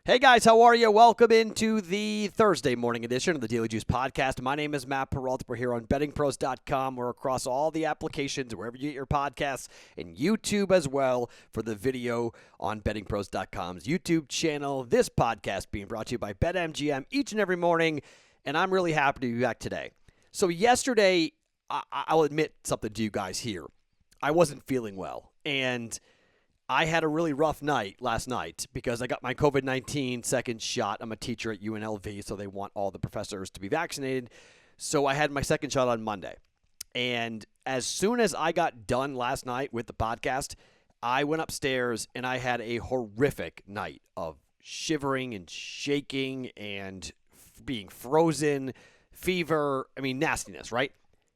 Hey guys, how are you? Welcome into the Thursday morning edition of the Daily Juice Podcast. My name is Matt Perrault. We're here on BettingPros.com. We're across all the applications, wherever you get your podcasts, and YouTube as well for the video on BettingPros.com's YouTube channel. This podcast being brought to you by BetMGM each and every morning, and I'm really happy to be back today. So yesterday, I'll admit something to you guys here. I wasn't feeling well, and I had a really rough night last night because I got my COVID-19 second shot. I'm a teacher at UNLV, so they want all the professors to be vaccinated. So I had my second shot on Monday. And as soon as I got done last night with the podcast, I went upstairs and I had a horrific night of shivering and shaking and being frozen, fever, nastiness, right?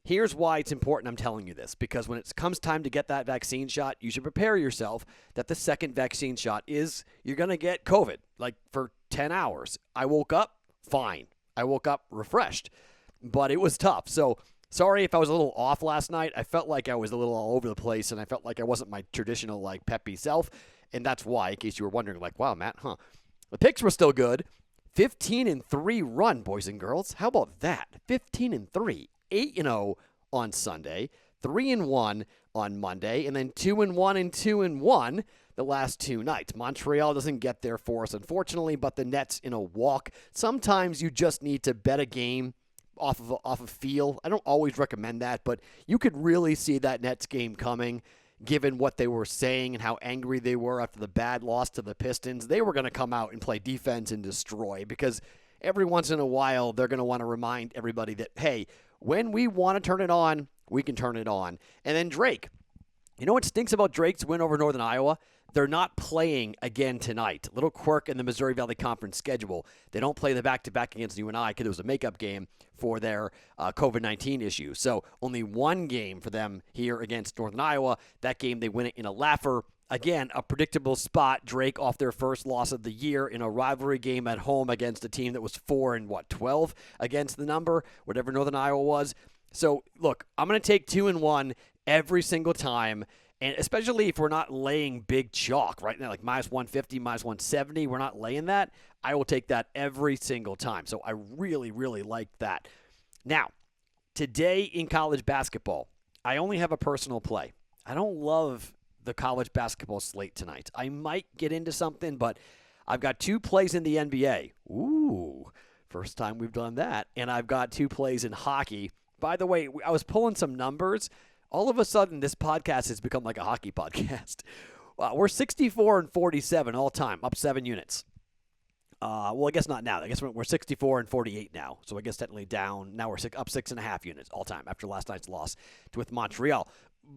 Here's why it's important I'm telling you this, because when it comes time to get that vaccine shot, you should prepare yourself that the second vaccine shot is you're going to get COVID, like for 10 hours. I woke up fine. I woke up refreshed, but it was tough. So sorry if I was a little off last night. I felt like I was a little all over the place, and I felt like I wasn't my traditional, peppy self, and that's why, in case you were wondering, wow, Matt, The picks were still good. 15-3 run, boys and girls. How about that? 15-3. 8-0 on Sunday, 3-1 on Monday, and then 2-1 and 2-1 the last two nights. Montreal doesn't get there for us, unfortunately, but the Nets in a walk. Sometimes you just need to bet a game off of feel. I don't always recommend that, but you could really see that Nets game coming, given what they were saying and how angry they were after the bad loss to the Pistons. They were going to come out and play defense and destroy, because every once in a while they're going to want to remind everybody that, hey, when we want to turn it on, we can turn it on. And then Drake. You know what stinks about Drake's win over Northern Iowa? They're not playing again tonight. Little quirk in the Missouri Valley Conference schedule. They don't play the back-to-back against UNI because it was a makeup game for their COVID-19 issue. So only one game for them here against Northern Iowa. That game, they win it in a laugher. Again, a predictable spot. Drake off their first loss of the year in a rivalry game at home against a team that was 4-12 against the number, whatever Northern Iowa was. So, look, I'm going to take 2-1 every single time, and especially if we're not laying big chalk right now, like minus 150, minus 170, we're not laying that. I will take that every single time. So I really, really like that. Now, today in college basketball, I only have a personal play. I don't love the college basketball slate tonight. I might get into something, but I've got two plays in the NBA. Ooh, first time we've done that. And I've got two plays in hockey. By the way, I was pulling some numbers. All of a sudden, this podcast has become like a hockey podcast. We're 64-47 all time, up 7 units. Well, I guess not now. I guess we're 64-48 now. So I guess technically down. Now we're up 6.5 units all time after last night's loss with Montreal.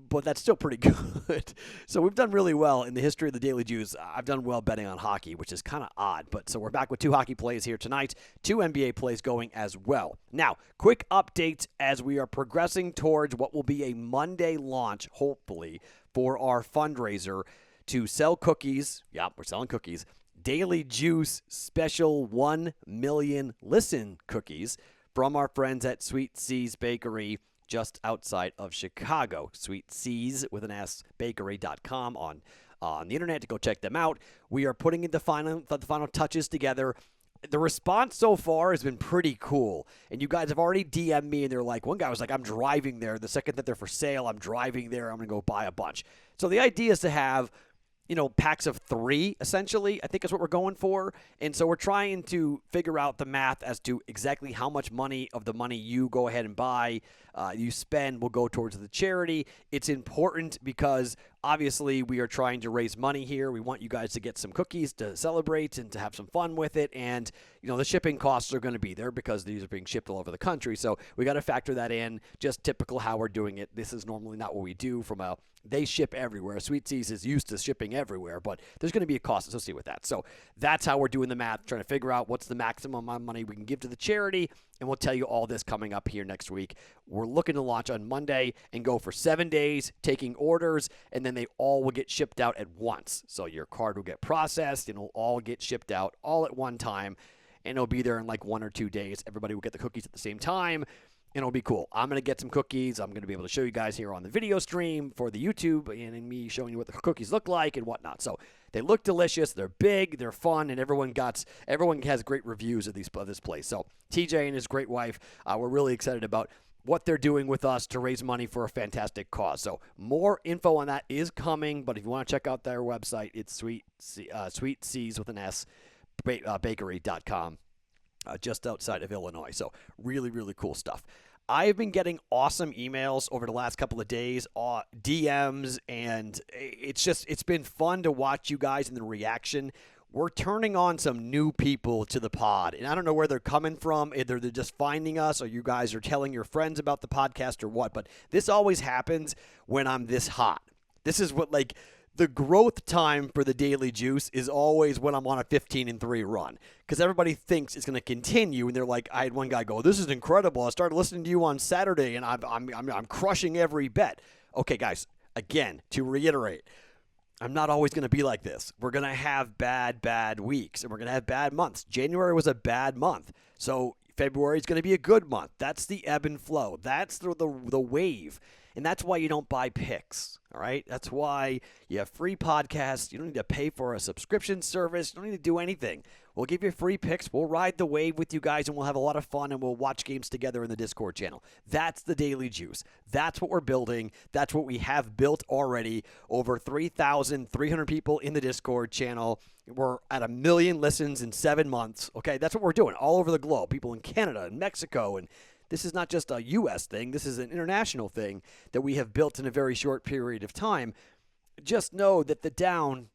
But that's still pretty good. So we've done really well in the history of the Daily Juice. I've done well betting on hockey, which is kind of odd. But so we're back with two hockey plays here tonight, two NBA plays going as well. Now, quick updates as we are progressing towards what will be a Monday launch, hopefully, for our fundraiser to sell cookies. Yeah, we're selling cookies. Daily Juice special 1 million listen cookies from our friends at Sweet Seas Bakery, just outside of Chicago. Sweet Seas with an S, bakery.com on the internet to go check them out. We are putting the final touches together. The response so far has been pretty cool. And you guys have already DM'd me, and they're like, one guy was like, I'm driving there. The second that they're for sale, I'm driving there. I'm going to go buy a bunch. So the idea is to have, packs of 3, essentially, I think is what we're going for. And so we're trying to figure out the math as to exactly how much money of the money you go ahead and buy, you spend, will go towards the charity. It's important because, obviously, we are trying to raise money here. We want you guys to get some cookies to celebrate and to have some fun with it. And, the shipping costs are going to be there because these are being shipped all over the country. So we got to factor that in, just typical how we're doing it. This is normally not what we do they ship everywhere. Sweet Seas is used to shipping everywhere, but there's going to be a cost associated with that. So that's how we're doing the math, trying to figure out what's the maximum amount of money we can give to the charity, and we'll tell you all this coming up here next week. We're looking to launch on Monday and go for 7 days, taking orders, and then they all will get shipped out at once. So your card will get processed, and it'll all get shipped out all at one time, and it'll be there in like 1 or 2 days. Everybody will get the cookies at the same time. and it'll be cool. I'm going to get some cookies. I'm going to be able to show you guys here on the video stream for the YouTube and me showing you what the cookies look like and whatnot. So they look delicious. They're big. They're fun, and everyone has great reviews of this place. So TJ and his great wife, we're really excited about what they're doing with us to raise money for a fantastic cause. So more info on that is coming, but if you want to check out their website, it's Sweet C's with an S, bakery.com, just outside of Illinois. So really, really cool stuff. I've been getting awesome emails over the last couple of days, DMs, and it's been fun to watch you guys and the reaction. We're turning on some new people to the pod, and I don't know where they're coming from. Either they're just finding us, or you guys are telling your friends about the podcast, or what. But this always happens when I'm this hot. This is what, like, the growth time for the Daily Juice is always when I'm on a 15-3 run, because everybody thinks it's going to continue, and they're like, I had one guy go, "This is incredible. I started listening to you on Saturday, and I'm crushing every bet." Okay, guys, again, to reiterate, I'm not always going to be like this. We're going to have bad weeks, and we're going to have bad months. January was a bad month, so February is going to be a good month. That's the ebb and flow. That's the wave, and that's why you don't buy picks, all right? That's why you have free podcasts. You don't need to pay for a subscription service. You don't need to do anything. We'll give you free picks. We'll ride the wave with you guys, and we'll have a lot of fun, and we'll watch games together in the Discord channel. That's the Daily Juice. That's what we're building. That's what we have built already. Over 3,300 people in the Discord channel. We're at 1 million listens in 7 months. Okay, that's what we're doing all over the globe. People in Canada and Mexico, and this is not just a U.S. thing. This is an international thing that we have built in a very short period of time. Just know that the down,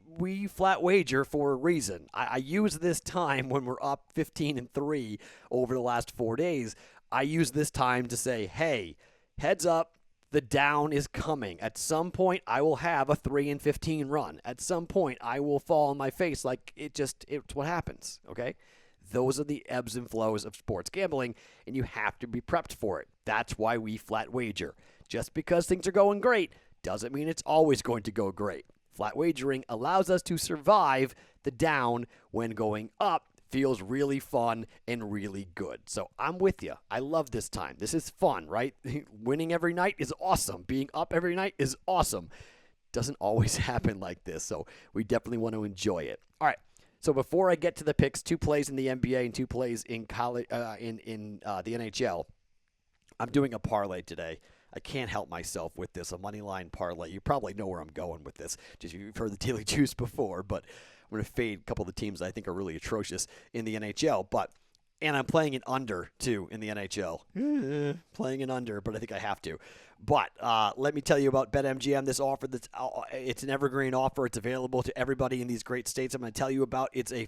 we flat wager for a reason. I use this time when we're up 15-3 over the last 4 days. I use this time to say, hey, heads up, the down is coming. At some point, I will have a 3-15 run. At some point, I will fall on my face like it's what happens, okay? Those are the ebbs and flows of sports gambling, and you have to be prepped for it. That's why we flat wager. Just because things are going great doesn't mean it's always going to go great. Flat wagering allows us to survive the down when going up feels really fun and really good. So I'm with you. I love this time. This is fun, right? Winning every night is awesome. Being up every night is awesome. Doesn't always happen like this, so we definitely want to enjoy it. All right. So before I get to the picks, 2 plays in the NBA and 2 plays in college, in the NHL, I'm doing a parlay today. I can't help myself with this, a money line parlay. You probably know where I'm going with this. Just you've heard the Daily Juice before, but I'm going to fade a couple of the teams that I think are really atrocious in the NHL. And I'm playing an under, too, in the NHL. Playing an under, but I think I have to. But let me tell you about BetMGM, this offer. It's an evergreen offer. It's available to everybody in these great states I'm going to tell you about. It's a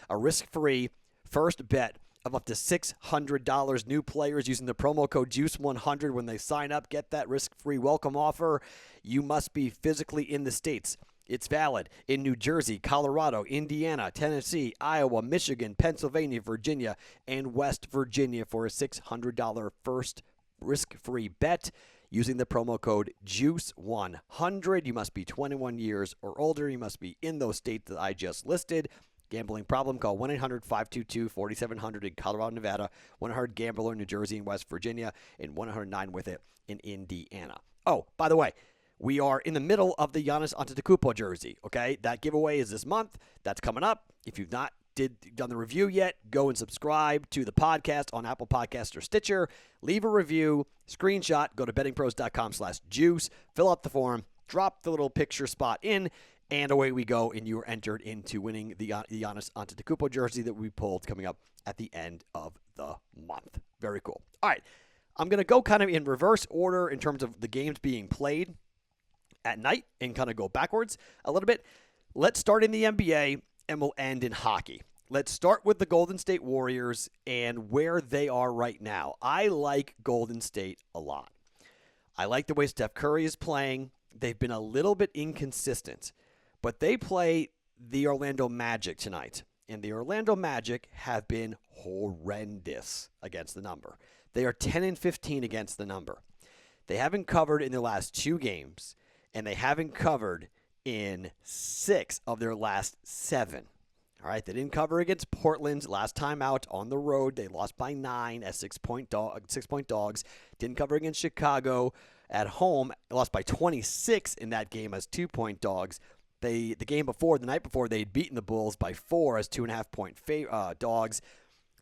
risk-free first bet of up to $600. New players using the promo code JUICE100 when they sign up. Get that risk-free welcome offer. You must be physically in the states. It's valid in New Jersey, Colorado, Indiana, Tennessee, Iowa, Michigan, Pennsylvania, Virginia, and West Virginia for a $600 first risk-free bet using the promo code JUICE100. You must be 21 years or older. You must be in those states that I just listed. Gambling problem, call 1-800-522-4700 in Colorado, Nevada, 1-800-GAMBLER in New Jersey and West Virginia, and 1-800-9-WITH-IT in Indiana. Oh, by the way, we are in the middle of the Giannis Antetokounmpo jersey, okay? That giveaway is this month. That's coming up. If you've not done the review yet, go and subscribe to the podcast on Apple Podcasts or Stitcher. Leave a review, screenshot, go to bettingpros.com/juice, fill out the form, drop the little picture spot in, and away we go, and you are entered into winning the Giannis Antetokounmpo jersey that we pulled coming up at the end of the month. Very cool. All right, I'm going to go kind of in reverse order in terms of the games being played at night and kind of go backwards a little bit. Let's start in the NBA, and we'll end in hockey. Let's start with the Golden State Warriors and where they are right now. I like Golden State a lot. I like the way Steph Curry is playing. They've been a little bit inconsistent, but they play the Orlando Magic tonight, and the Orlando Magic have been horrendous against the number. They are 10-15 against the number. They haven't covered in their last 2 games, and they haven't covered in 6 of their last 7. All right, they didn't cover against Portland last time out on the road. They lost by 9 as 6-point dogs. Didn't cover against Chicago at home. They lost by 26 in that game as 2-point dogs. The night before, they had beaten the Bulls by 4 as 2.5-point dogs.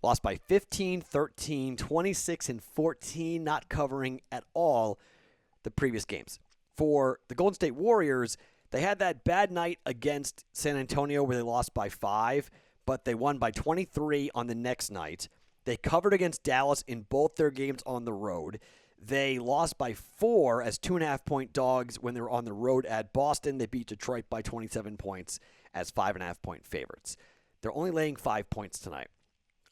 Lost by 15, 13, 26, and 14, not covering at all the previous games. For the Golden State Warriors, they had that bad night against San Antonio where they lost by 5, but they won by 23 on the next night. They covered against Dallas in both their games on the road. They lost by 4 as 2.5-point dogs when they were on the road at Boston. They beat Detroit by 27 points as 5.5-point favorites. They're only laying 5 points tonight.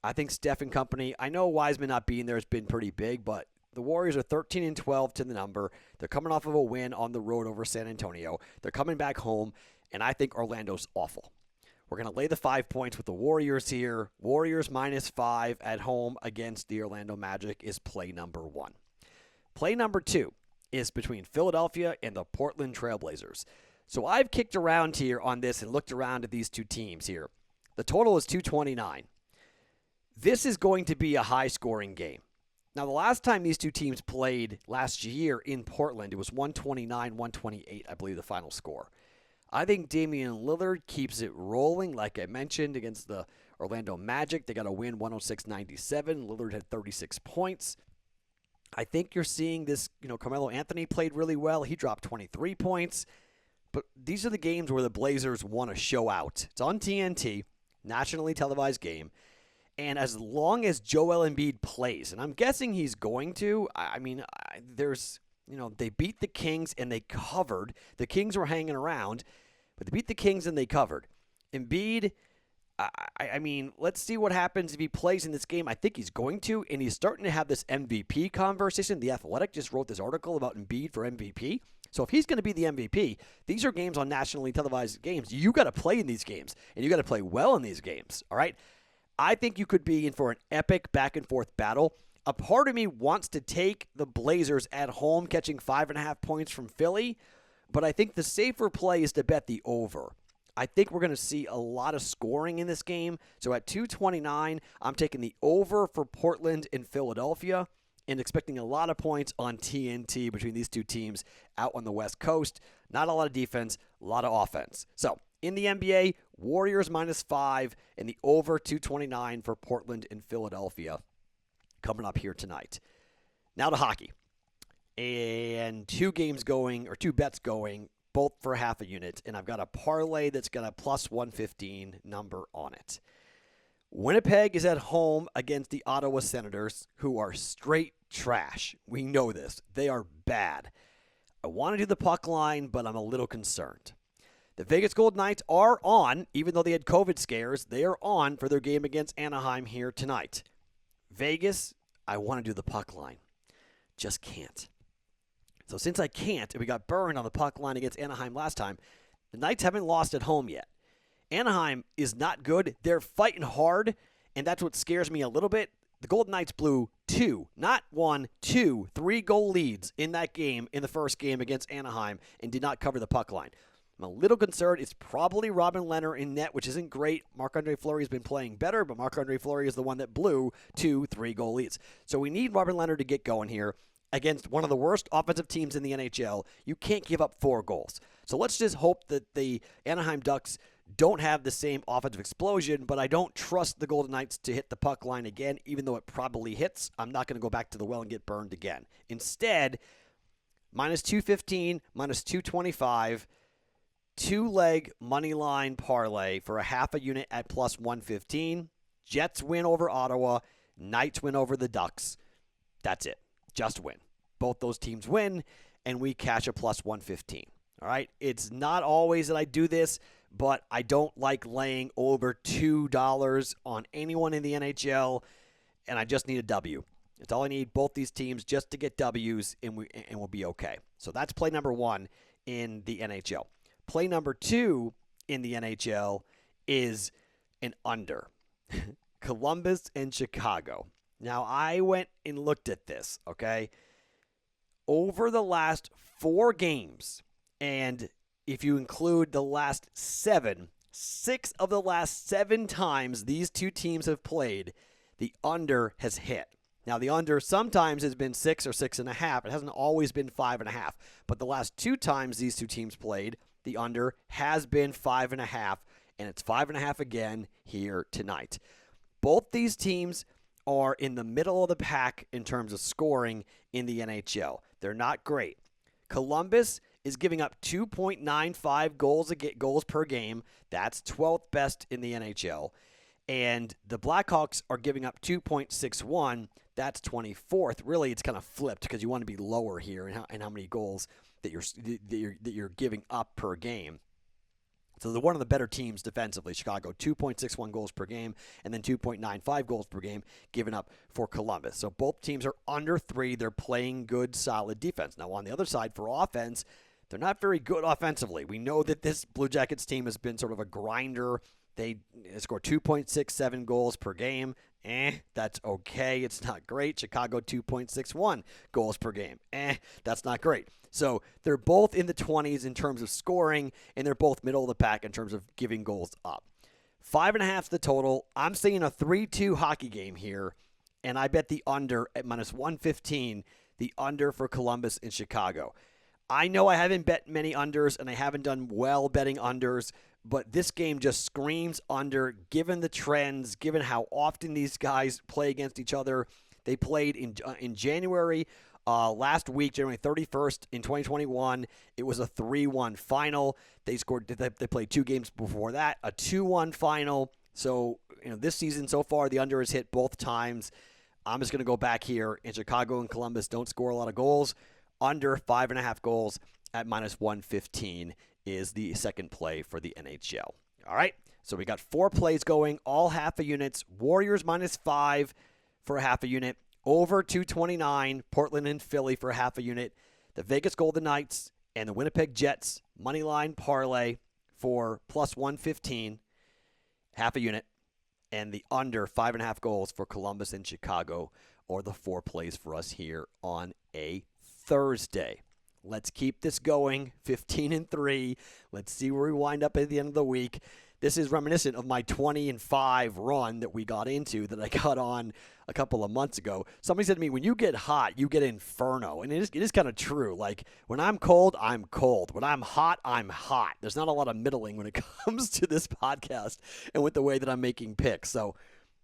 I think Steph and company, I know Wiseman not being there has been pretty big, but the Warriors are 13-12 to the number. They're coming off of a win on the road over San Antonio. They're coming back home, and I think Orlando's awful. We're going to lay the 5 points with the Warriors here. Warriors -5 at home against the Orlando Magic is play number 1. Play number 2 is between Philadelphia and the Portland Trailblazers. So I've kicked around here on this and looked around at these two teams here. The total is 229. This is going to be a high-scoring game. Now, the last time these two teams played last year in Portland, it was 129-128, I believe, the final score. I think Damian Lillard keeps it rolling, like I mentioned, against the Orlando Magic. They got a win 106-97. Lillard had 36 points. I think you're seeing this, Carmelo Anthony played really well. He dropped 23 points. But these are the games where the Blazers want to show out. It's on TNT, nationally televised game. And as long as Joel Embiid plays, and I'm guessing he's going to, they beat the Kings and they covered. The Kings were hanging around, but they beat the Kings and they covered. Embiid, let's see what happens if he plays in this game. I think he's going to, and he's starting to have this MVP conversation. The Athletic just wrote this article about Embiid for MVP. So if he's going to be the MVP, these are games on nationally televised games. You got to play in these games, and you got to play well in these games, all right? I think you could be in for an epic back-and-forth battle. A part of me wants to take the Blazers at home, catching 5.5 points from Philly, but I think the safer play is to bet the over. I think we're going to see a lot of scoring in this game. So at 229, I'm taking the over for Portland and Philadelphia and expecting a lot of points on TNT between these two teams out on the West Coast. Not a lot of defense, a lot of offense. So in the NBA, Warriors -5 and the over 229 for Portland and Philadelphia coming up here tonight. Now to hockey. And two bets going, both for half a unit. And I've got a parlay that's got a +115 number on it. Winnipeg is at home against the Ottawa Senators, who are straight trash. We know this. They are bad. I want to do the puck line, but I'm a little concerned. The Vegas Golden Knights are on, even though they had COVID scares, they are on for their game against Anaheim here tonight. Vegas, I want to do the puck line. Just can't. So since I can't, and we got burned on the puck line against Anaheim last time, the Knights haven't lost at home yet. Anaheim is not good. They're fighting hard, and that's what scares me a little bit. The Golden Knights blew 2 3-goal leads in that game, in the first game against Anaheim, and did not cover the puck line. I'm a little concerned. It's probably Robin Lehner in net, which isn't great. Marc-Andre Fleury has been playing better, but Marc-Andre Fleury is the one that blew 2 3-goal leads. So we need Robin Lehner to get going here against one of the worst offensive teams in the NHL. You can't give up 4 goals. So let's just hope that the Anaheim Ducks don't have the same offensive explosion, but I don't trust the Golden Knights to hit the puck line again, even though it probably hits. I'm not going to go back to the well and get burned again. Instead, -215, -225, 2-leg money line parlay for a half a unit at +115. Jets win over Ottawa. Knights win over the Ducks. That's it. Just win. Both those teams win, and we cash a +115. All right? It's not always that I do this, but I don't like laying over $2 on anyone in the NHL, and I just need a W. It's all I need, both these teams, just to get W's, and we'll be okay. So that's play number 1 in the NHL. Play number 2 in the NHL is an under. Columbus and Chicago. Now, I went and looked at this, okay? Over the last 4 games, and if you include the last 7, 6 of the last 7 times these two teams have played, the under has hit. Now, the under sometimes has been 6 or 6.5. It hasn't always been 5.5. But the last 2 times these two teams played, the under has been 5.5, and it's 5.5 again here tonight. Both these teams are in the middle of the pack in terms of scoring in the NHL. They're not great. Columbus is giving up 2.95 goals per game. That's 12th best in the NHL. And the Blackhawks are giving up 2.61. That's 24th. Really, it's kind of flipped because you want to be lower here in how many goals that you're giving up per game. So they're one of the better teams defensively. Chicago, 2.61 goals per game, and then 2.95 goals per game given up for Columbus. So both teams are under 3. They're playing good, solid defense. Now, on the other side, for offense, they're not very good offensively. We know that this Blue Jackets team has been sort of a grinder. They score 2.67 goals per game. That's okay. It's not great. Chicago, 2.61 goals per game. That's not great. So they're both in the 20s in terms of scoring, and they're both middle of the pack in terms of giving goals up. 5.5 the total. I'm seeing a 3-2 hockey game here, and I bet the under at minus 115, the under for Columbus and Chicago. I know I haven't bet many unders, and I haven't done well betting unders, but this game just screams under, given the trends, given how often these guys play against each other. They played in January last week, January 31st in 2021. It was a 3-1 final. They played 2 games before that, a 2-1 final. So, this season so far, the under has hit both times. I'm just going to go back here. In Chicago and Columbus don't score a lot of goals. Under 5.5 goals at minus 115 is the second play for the NHL. All right, so we got 4 plays going, all half a units. Warriors minus 5 for a half a unit. Over 229, Portland and Philly for a half a unit. The Vegas Golden Knights and the Winnipeg Jets moneyline parlay for plus 115, half a unit. And the under 5.5 goals for Columbus and Chicago are the 4 plays for us here on a Thursday. Let's keep this going, 15-3. Let's see where we wind up at the end of the week. This is reminiscent of my 20-5 run that we got into that I got on a couple of months ago. Somebody said to me, when you get hot, you get inferno. And it is kind of true. Like, when I'm cold, I'm cold. When I'm hot, I'm hot. There's not a lot of middling when it comes to this podcast and with the way that I'm making picks. So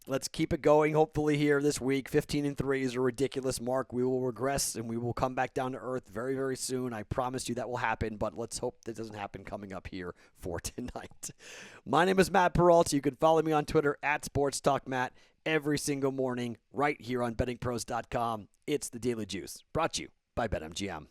let's keep it going, hopefully, here this week. 15-3 is a ridiculous mark. We will regress, and we will come back down to earth very, very soon. I promise you that will happen, but let's hope that doesn't happen coming up here for tonight. My name is Matt Perrault. You can follow me on Twitter at SportsTalkMatt every single morning right here on BettingPros.com. It's the Daily Juice, brought to you by BetMGM.